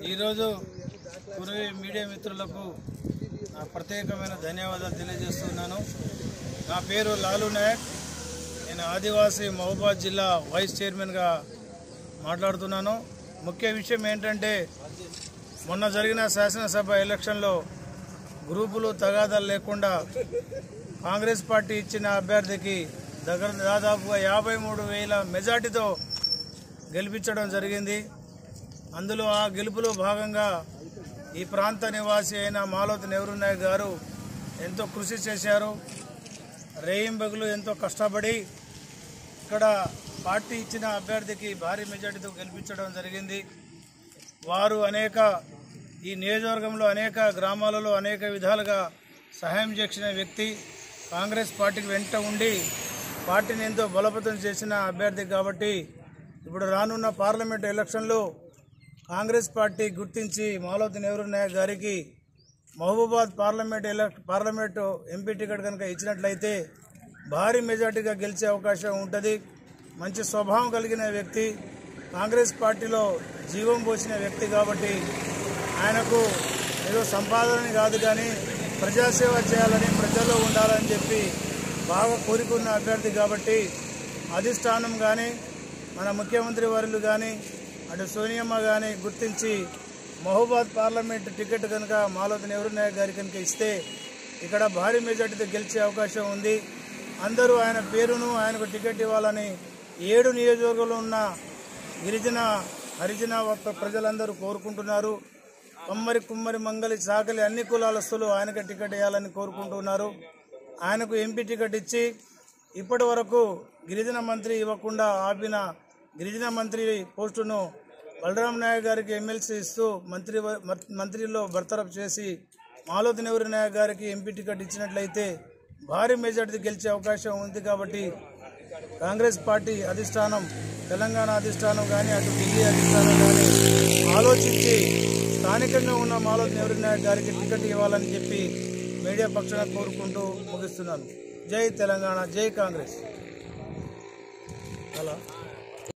ఈరోజు పూర్వీ మీడియా మిత్రులకు నా ప్రత్యేకమైన ధన్యవాదాలు తెలియజేస్తున్నాను. నా పేరు లాలు నాయక్. నేను ఆదివాసీ మహబూబాద్ జిల్లా వైస్ చైర్మన్గా మాట్లాడుతున్నాను. ముఖ్య విషయం ఏంటంటే మొన్న జరిగిన శాసనసభ ఎలక్షన్లో గ్రూపులు తగాదాలు లేకుండా కాంగ్రెస్ పార్టీ ఇచ్చిన అభ్యర్థికి దాదాపుగా 53,000 మెజార్టీతో గెలిపించడం జరిగింది. అందులో ఆ గెలుపులో భాగంగా ఈ ప్రాంత నివాసి అయిన మాలోతు నెహ్రూ నాయక్ గారు ఎంతో కృషి చేశారు. రేయింబగులు ఎంతో కష్టపడి ఇక్కడ పార్టీ ఇచ్చిన అభ్యర్థికి భారీ మెజార్టీతో గెలిపించడం జరిగింది. వారు ఈ నియోజకవర్గంలో అనేక గ్రామాలలో అనేక విధాలుగా సహాయం చేసిన వ్యక్తి. కాంగ్రెస్ పార్టీకి వెంట ఉండి పార్టీని ఎంతో బలోపేతం చేసిన అభ్యర్థి కాబట్టి ఇప్పుడు రానున్న పార్లమెంట్ ఎలక్షన్లో కాంగ్రెస్ పార్టీ గుర్తించి మాలోతు నెహ్రూ నాయక్ గారికి మహబూబాద్ పార్లమెంట్ ఎంపీ టికెట్ కనుక ఇచ్చినట్లయితే భారీ మెజార్టీగా గెలిచే అవకాశం ఉంటుంది. మంచి స్వభావం కలిగిన వ్యక్తి, కాంగ్రెస్ పార్టీలో జీవం పోసిన వ్యక్తి కాబట్టి ఆయనకు ఏదో సంపాదనని కాదు కానీ ప్రజాసేవ చేయాలని, ప్రజల్లో ఉండాలని చెప్పి బాగా కోరుకున్న అభ్యర్థి కాబట్టి అధిష్టానం కానీ మన ముఖ్యమంత్రి వర్యులు కానీ అటు సోనియమ్మ కానీ గుర్తించి మహబూబాద్ పార్లమెంట్ టికెట్ కనుక మాలోతు నెహ్రూ నాయక్ గారి కనుక ఇస్తే ఇక్కడ భారీ మెజార్టీతో గెలిచే అవకాశం ఉంది. అందరూ ఆయన పేరును ఆయనకు టికెట్ ఇవ్వాలని 7 నియోజకవర్గంలో ఉన్న గిరిజన హరిజన ప్రజలందరూ కోరుకుంటున్నారు. కమ్మరి కుమ్మరి మంగలి చాకలి అన్ని కులాలస్తులు ఆయనకు టికెట్ ఇవ్వాలని కోరుకుంటున్నారు. ఆయనకు ఎంపీ టికెట్ ఇచ్చి ఇప్పటి వరకు గిరిజన మంత్రి ఇవ్వకుండా ఆపిన గిరిజన మంత్రి పోస్టును బలరాం నాయక్ గారికి ఎమ్మెల్సీ ఇస్తూ మంత్రిలో బర్తరఫ్ చేసి మాలోతు నెహ్రూ నాయక్ గారికి ఎంపీ టికెట్ ఇచ్చినట్లయితే భారీ మెజార్టీ గెలిచే అవకాశం ఉంది. కాబట్టి కాంగ్రెస్ పార్టీ అధిష్టానం, తెలంగాణ అధిష్టానం కానీ అటు ఢిల్లీ అధిష్టానం కానీ ఆలోచించి స్థానికంగా ఉన్న మాలోతు నెహ్రూ నాయక్ గారికి టికెట్ ఇవ్వాలని చెప్పి మీడియా పక్షాన కోరుకుంటూ ముగిస్తున్నాను. జై తెలంగాణ, జై కాంగ్రెస్. అలా